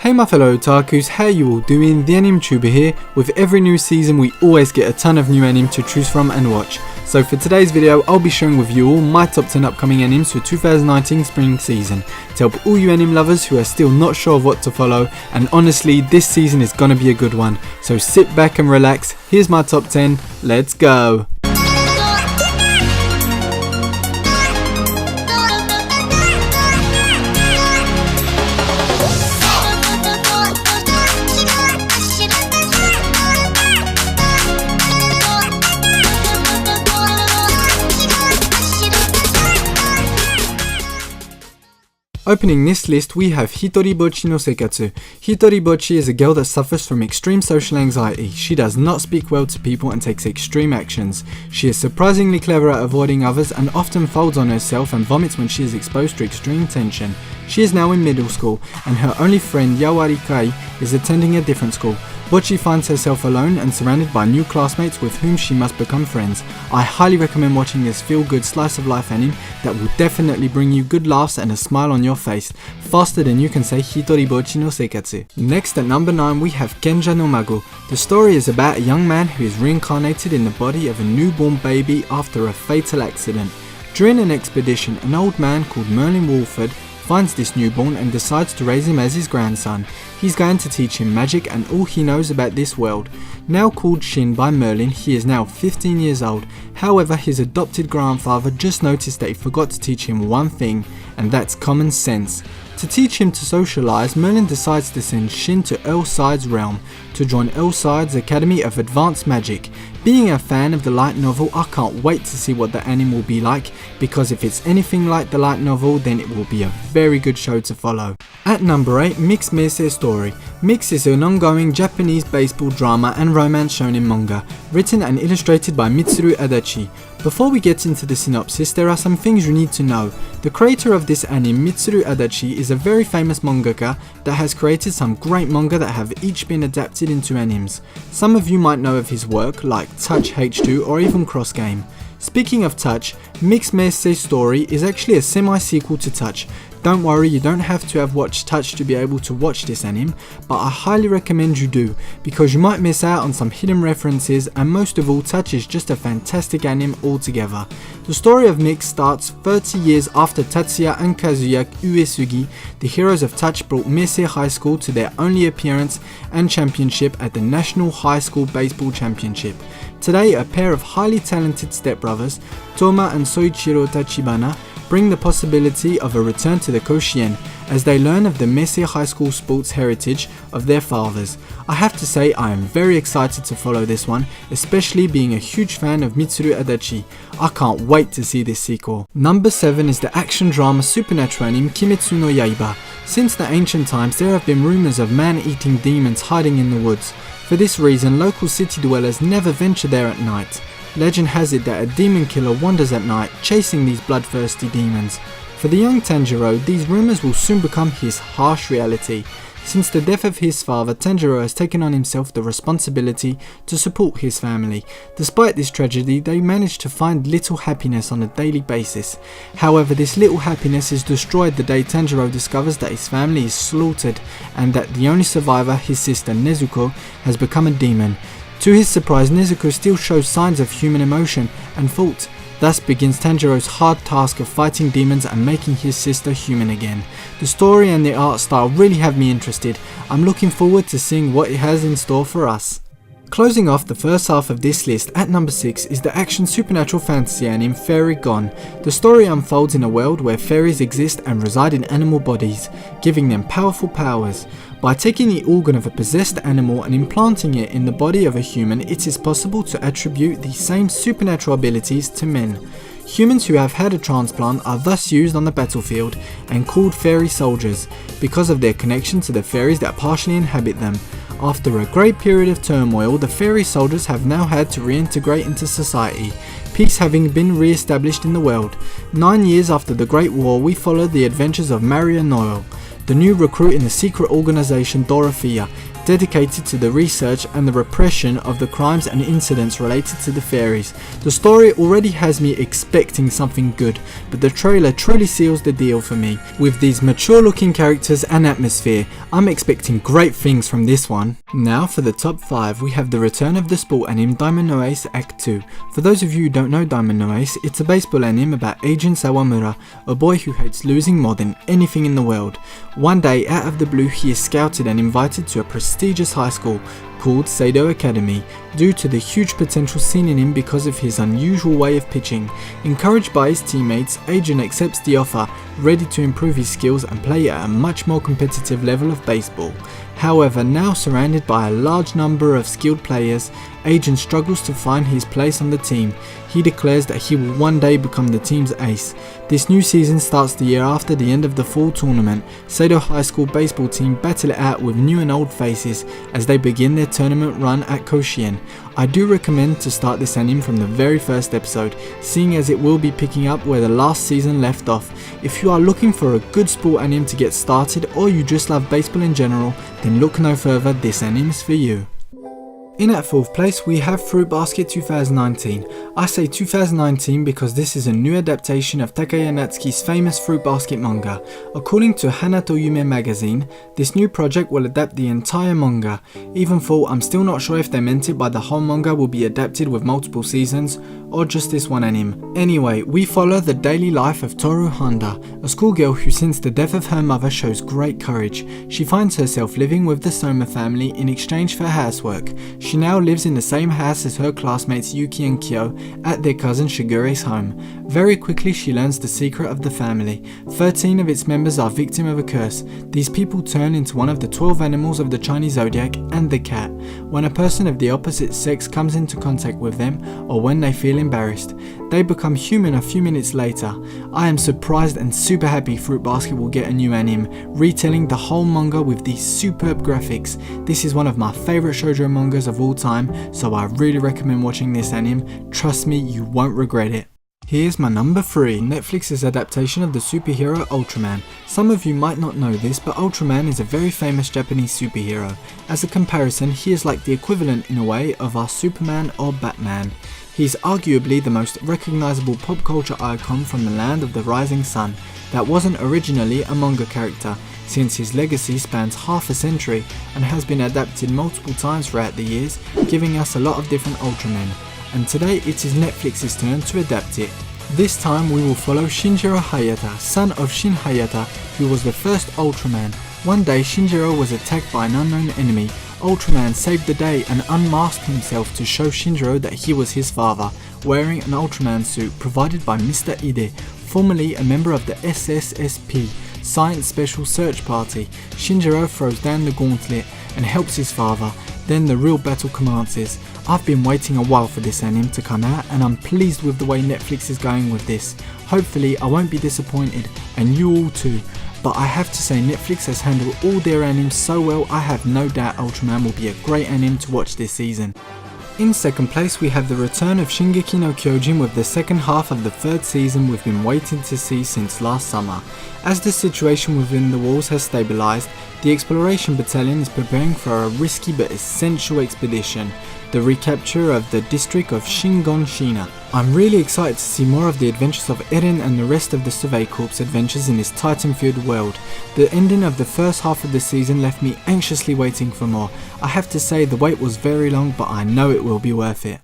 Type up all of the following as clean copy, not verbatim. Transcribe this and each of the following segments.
Hey my fellow otakus, how you all doing? The Animetuber here. With every new season we always get a ton of new anime to choose from and watch. So for today's video I'll be sharing with you all my top 10 upcoming animes for 2019 spring season, to help all you anime lovers who are still not sure of what to follow, and honestly this season is gonna be a good one. So sit back and relax, here's my top 10, let's go! Opening this list, we have Hitoribochi no Sekatsu. Hitoribochi is a girl that suffers from extreme social anxiety. She does not speak well to people and takes extreme actions. She is surprisingly clever at avoiding others and often folds on herself and vomits when she is exposed to extreme tension. She is now in middle school, and her only friend Yawari Kai is attending a different school. Bochi finds herself alone and surrounded by new classmates with whom she must become friends. I highly recommend watching this feel-good slice of life anime that will definitely bring you good laughs and a smile on your face, faster than you can say Hitoribochi no Sekatsu. Next at number 9 we have Kenja no Mago. The story is about a young man who is reincarnated in the body of a newborn baby after a fatal accident. During an expedition, an old man called Merlin Wolford finds this newborn and decides to raise him as his grandson. He's going to teach him magic and all he knows about this world. Now called Shin by Merlin, he is now 15 years old. However, his adopted grandfather just noticed that he forgot to teach him one thing, and that's common sense. To teach him to socialise, Merlin decides to send Shin to Elside's realm to join Elside's Academy of Advanced Magic. Being a fan of the light novel, I can't wait to see what the anime will be like, because if it's anything like the light novel then it will be a very good show to follow. At number 8, Mix Meisei Story. Mix is an ongoing Japanese baseball drama and romance shonen manga, written and illustrated by Mitsuru Adachi. Before we get into the synopsis, there are some things you need to know. The creator of this anime, Mitsuru Adachi, is a very famous mangaka that has created some great manga that have each been adapted into animes. Some of you might know of his work like Touch H2 or even Cross Game. Speaking of Touch, Mix Meisei Story is actually a semi-sequel to Touch. Don't worry, you don't have to have watched Touch to be able to watch this anime, but I highly recommend you do, because you might miss out on some hidden references, and most of all, Touch is just a fantastic anime altogether. The story of Mix starts 30 years after Tatsuya and Kazuya Uesugi, the heroes of Touch, brought Meisei High School to their only appearance and championship at the National High School Baseball Championship. Today, a pair of highly talented stepbrothers, Toma and Soichiro Tachibana, bring the possibility of a return to the Koshien as they learn of the Meisei High School sports heritage of their fathers. I have to say I am very excited to follow this one, especially being a huge fan of Mitsuru Adachi. I can't wait to see this sequel. Number 7 is the action drama supernatural anime Kimetsu no Yaiba. Since the ancient times there have been rumours of man-eating demons hiding in the woods. For this reason, local city dwellers never venture there at night. Legend has it that a demon killer wanders at night, chasing these bloodthirsty demons. For the young Tanjiro, these rumours will soon become his harsh reality. Since the death of his father, Tanjiro has taken on himself the responsibility to support his family. Despite this tragedy, they manage to find little happiness on a daily basis. However, this little happiness is destroyed the day Tanjiro discovers that his family is slaughtered, and that the only survivor, his sister Nezuko, has become a demon. To his surprise, Nezuko still shows signs of human emotion and thought. Thus begins Tanjiro's hard task of fighting demons and making his sister human again. The story and the art style really have me interested. I'm looking forward to seeing what it has in store for us. Closing off the first half of this list, at number 6 is the action supernatural fantasy anime Fairy Gone. The story unfolds in a world where fairies exist and reside in animal bodies, giving them powerful powers. By taking the organ of a possessed animal and implanting it in the body of a human, it is possible to attribute the same supernatural abilities to men. Humans who have had a transplant are thus used on the battlefield and called fairy soldiers, because of their connection to the fairies that partially inhabit them. After a great period of turmoil, the fairy soldiers have now had to reintegrate into society, peace having been re-established in the world. 9 years after the Great War, we follow the adventures of Maria Noel, the new recruit in the secret organisation Dorothea. dedicated to the research and the repression of the crimes and incidents related to the fairies. The story already has me expecting something good, but the trailer truly seals the deal for me. With these mature looking characters and atmosphere, I'm expecting great things from this one. Now for the top 5, we have the return of the sport anime Diamond no Ace Act 2. For those of you who don't know Diamond no Ace, it's a baseball anime about Agent Sawamura, a boy who hates losing more than anything in the world. One day, out of the blue, he is scouted and invited to a prestigious high school called Seido Academy due to the huge potential seen in him because of his unusual way of pitching. Encouraged by his teammates, Agent accepts the offer, ready to improve his skills and play at a much more competitive level of baseball. However, now surrounded by a large number of skilled players, Agent struggles to find his place on the team. He declares that he will one day become the team's ace. This new season starts the year after the end of the fall tournament. Seido High School baseball team battle it out with new and old faces as they begin their tournament run at Kyojin. I do recommend to start this anime from the very first episode, seeing as it will be picking up where the last season left off. If you are looking for a good sport anime to get started, or you just love baseball in general, then look no further, this anime is for you. In at 4th place we have Fruit Basket 2019. I say 2019 because this is a new adaptation of Takaya Natsuki's famous Fruit Basket manga. According to Hana to Yume magazine, this new project will adapt the entire manga. Even though I'm still not sure if they meant it by the whole manga will be adapted with multiple seasons, or just this one anime. Anyway, we follow the daily life of Toru Honda, a schoolgirl who since the death of her mother shows great courage. She finds herself living with the Soma family in exchange for housework. She now lives in the same house as her classmates Yuki and Kyo at their cousin Shigure's home. Very quickly she learns the secret of the family. 13 of its members are victim of a curse. These people turn into one of the 12 animals of the Chinese zodiac and the cat. When a person of the opposite sex comes into contact with them, or when they feel embarrassed, they become human a few minutes later. I am surprised and super happy Fruit Basket will get a new anime, retelling the whole manga with these superb graphics. This is one of my favourite shoujo mangas of all time, so I really recommend watching this anime. Trust me, you won't regret it. Here's my number 3, Netflix's adaptation of the superhero Ultraman. Some of you might not know this, but Ultraman is a very famous Japanese superhero. As a comparison, he is like the equivalent in a way of our Superman or Batman. He's arguably the most recognizable pop culture icon from the land of the rising sun that wasn't originally a manga character, since his legacy spans half a century and has been adapted multiple times throughout the years, giving us a lot of different Ultramen. And today it is Netflix's turn to adapt it. This time we will follow Shinjiro Hayata, son of Shin Hayata, who was the first Ultraman. One day Shinjiro was attacked by an unknown enemy. Ultraman saved the day and unmasked himself to show Shinjiro that he was his father, wearing an Ultraman suit provided by Mr. Ide, formerly a member of the SSSP, Science Special Search Party. Shinjiro throws down the gauntlet and helps his father. Then the real battle commences. I've been waiting a while for this anime to come out, and I'm pleased with the way Netflix is going with this. Hopefully I won't be disappointed, and you all too. But I have to say Netflix has handled all their animes so well, I have no doubt Ultraman will be a great anime to watch this season. In 2nd place we have the return of Shingeki no Kyojin with the second half of the 3rd season we've been waiting to see since last summer. As the situation within the walls has stabilised, the exploration battalion is preparing for a risky but essential expedition, the recapture of the district of Shingonshina. I'm really excited to see more of the adventures of Eren and the rest of the Survey Corps adventures in this Titan-filled world. The ending of the first half of the season left me anxiously waiting for more. I have to say the wait was very long, but I know it will be worth it.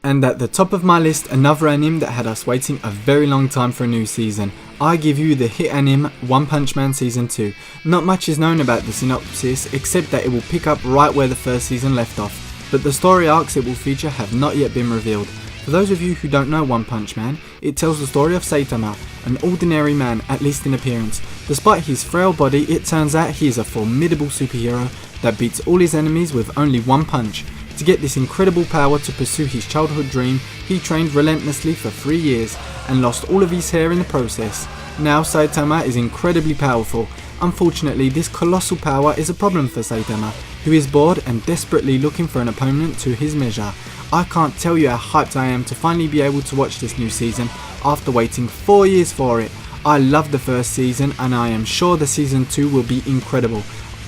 And at the top of my list, another anime that had us waiting a very long time for a new season. I give you the hit anime One Punch Man Season 2. Not much is known about the synopsis except that it will pick up right where the first season left off, but the story arcs it will feature have not yet been revealed. For those of you who don't know One Punch Man, it tells the story of Saitama, an ordinary man, at least in appearance. Despite his frail body, it turns out he is a formidable superhero that beats all his enemies with only one punch. To get this incredible power to pursue his childhood dream, he trained relentlessly for 3 years and lost all of his hair in the process. Now Saitama is incredibly powerful. Unfortunately, this colossal power is a problem for Saitama, who is bored and desperately looking for an opponent to his measure. I can't tell you how hyped I am to finally be able to watch this new season after waiting 4 years for it. I loved the first season and I am sure the season 2 will be incredible.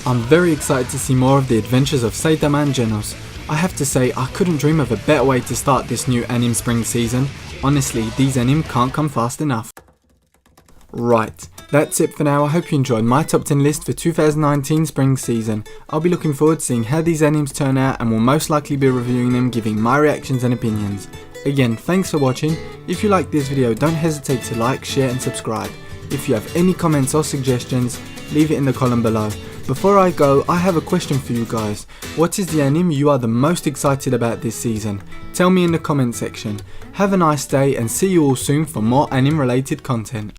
I'm very excited to see more of the adventures of Saitama and Genos. I have to say, I couldn't dream of a better way to start this new anime spring season. Honestly, these anime can't come fast enough. Right, that's it for now. I hope you enjoyed my top 10 list for 2019 spring season. I'll be looking forward to seeing how these animes turn out and will most likely be reviewing them, giving my reactions and opinions. Again, thanks for watching. If you liked this video, don't hesitate to like, share and subscribe. If you have any comments or suggestions, leave it in the column below. Before I go, I have a question for you guys. What is the anime you are the most excited about this season? Tell me in the comment section. Have a nice day and see you all soon for more anime related content.